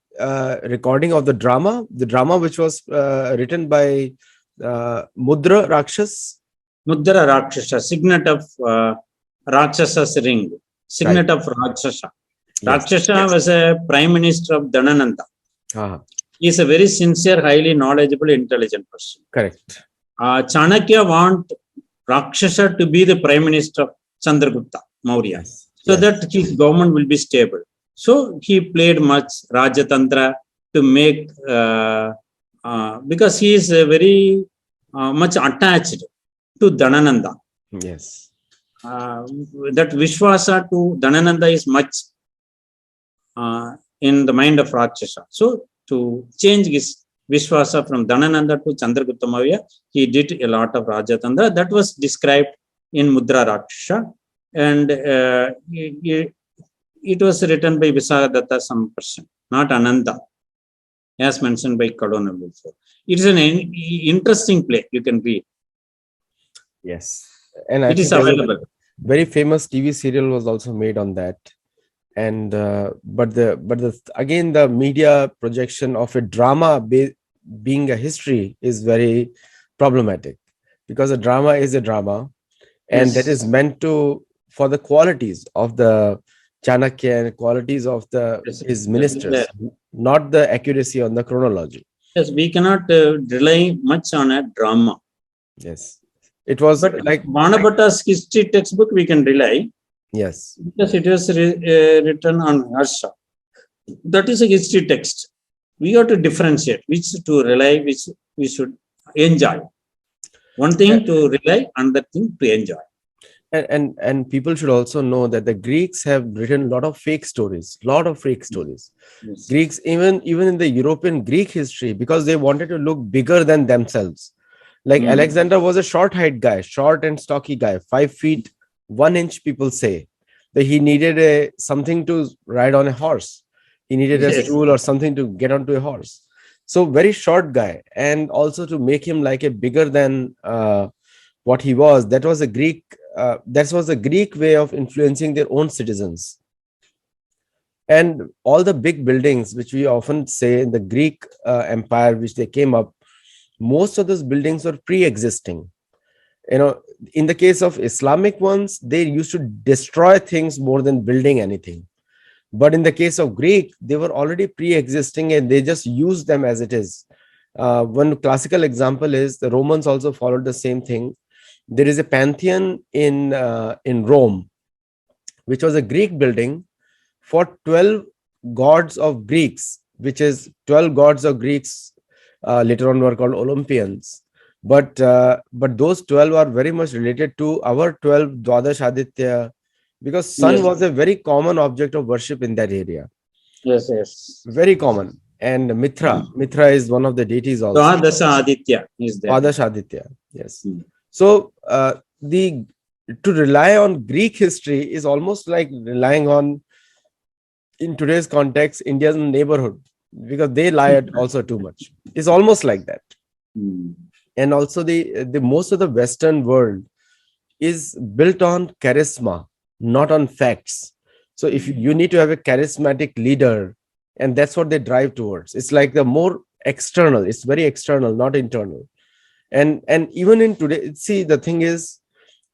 recording of the drama which was written by Mudra Rakshas? Mudra Rakshasa, signet of Rakshasa's ring, signet of Rakshasa. Rakshasa was a prime minister of Dhanananda. He is a very sincere, highly knowledgeable, intelligent person. Correct. Chanakya want Rakshasa to be the prime minister of Chandragupta Maurya, so that his government will be stable. So he played much Rajatantra to make, because he is very much attached to Dhanananda. Yes. That Vishwasa to Dhanananda is much in the mind of Rakshasa. So to change his Vishwasa from Dhanananda to Chandragupta Maurya, he did a lot of Rajatantra. That was described in Mudra Rakshasa, and it was written by Visagadatta, some person, not Ananda, as mentioned by Kadona before. It is an interesting play. You can read. Yes, and it is available. Very famous TV serial was also made on that, and but again the media projection of a drama being a history is very problematic, because a drama is a drama, and that is meant to for the qualities of the Chanakya and qualities of his ministers, not the accuracy on the chronology. Yes, we cannot rely much on a drama. Yes, it was, but like Vanabhatta's history textbook we can rely. Yes, because it was written on Harsha. That is a history text. We have to differentiate which to rely, which we should enjoy. One thing to rely, another thing to enjoy. And people should also know that the Greeks have written a lot of fake stories. Yes. Greeks, even in the European Greek history, because they wanted to look bigger than themselves. Like Alexander was a short and stocky guy, 5 feet 1 inch. People say that he needed something to ride on a horse. He needed a stool or something to get onto a horse. So very short guy, and also to make him like a bigger than what he was. That was a Greek. That was a Greek way of influencing their own citizens. And all the big buildings, which we often say in the Greek Empire, which they came up, most of those buildings were pre-existing. In the case of Islamic ones, they used to destroy things more than building anything. But in the case of Greek, they were already pre-existing and they just used them as it is. One classical example is the Romans also followed the same thing. There is a pantheon in Rome, which was a Greek building for 12 gods of Greeks, which is 12 gods of Greeks later on were called Olympians. But those 12 are very much related to our 12 Dwadash Aditya, because sun Yes, was a very common object of worship in that area, yes, yes. very common. And Mitra is one of the deities also. Dwadasha Aditya is there. Dwadash Aditya, yes. Hmm. So the to rely on Greek history is almost like relying on, in today's context, Indian neighborhood, because they lie at also too much. It's almost like that. Hmm. And also the most of the Western world is built on charisma, not on facts. So if you need to have a charismatic leader, and that's what they drive towards. It's like the more external, it's very external, not internal. And even in today, see, the thing is,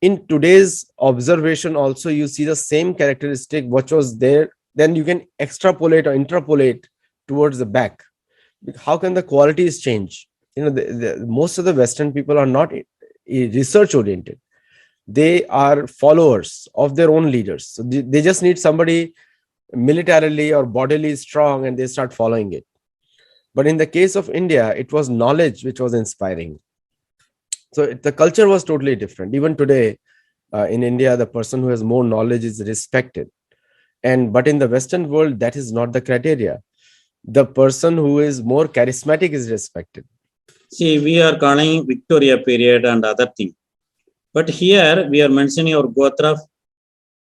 in today's observation also, you see the same characteristic which was there, then you can extrapolate or interpolate towards the back. How can the qualities change? Most of the Western people are not research oriented. They are followers of their own leaders, so they just need somebody militarily or bodily strong, and they start following it. But in the case of India, it was knowledge which was inspiring. So the culture was totally different. Even today, in India, the person who has more knowledge is respected. But in the Western world, that is not the criteria. The person who is more charismatic is respected. See, we are calling Victoria period and other thing. But here we are mentioning our Gotra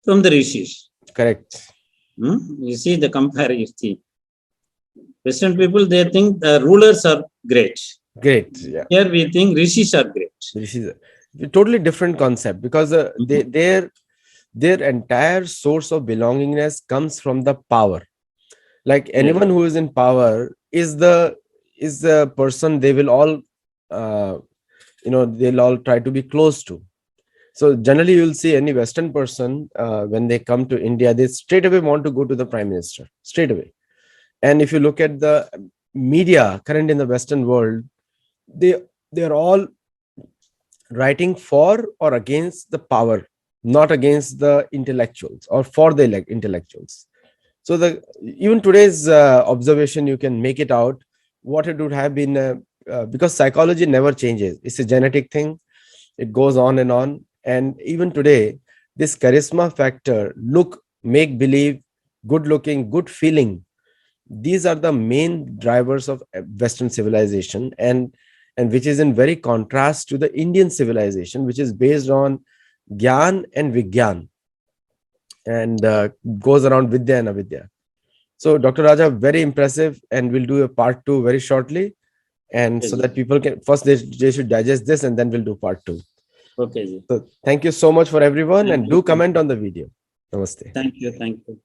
from the rishis. Correct. You see the comparison. Western people, they think the rulers are great. Great. Yeah. Here we think rishis are great. This is a totally different concept, because their entire source of belongingness comes from the power. Like anyone who is in power is the person they will all they'll all try to be close to. So generally you'll see any Western person, when they come to India, they straight away want to go to the prime minister, straight away. And if you look at the media current in the Western world, they're all writing for or against the power, not against the intellectuals or for the intellectuals. So even today's observation, you can make it out what it would have been, because psychology never changes. It's a genetic thing. It goes on and on. And even today, this charisma factor, look, make believe, good looking, good feeling, these are the main drivers of Western civilization, and which is in very contrast to the Indian civilization, which is based on Gyan and Vigyan, and goes around Vidya and Avidya. So, Dr. Raja, very impressive, and we'll do a part 2 very shortly. And so that people can first, they should digest this, and then we'll do part 2. Okay. So, thank you so much for everyone, and do comment on the video. Namaste. Thank you. Thank you.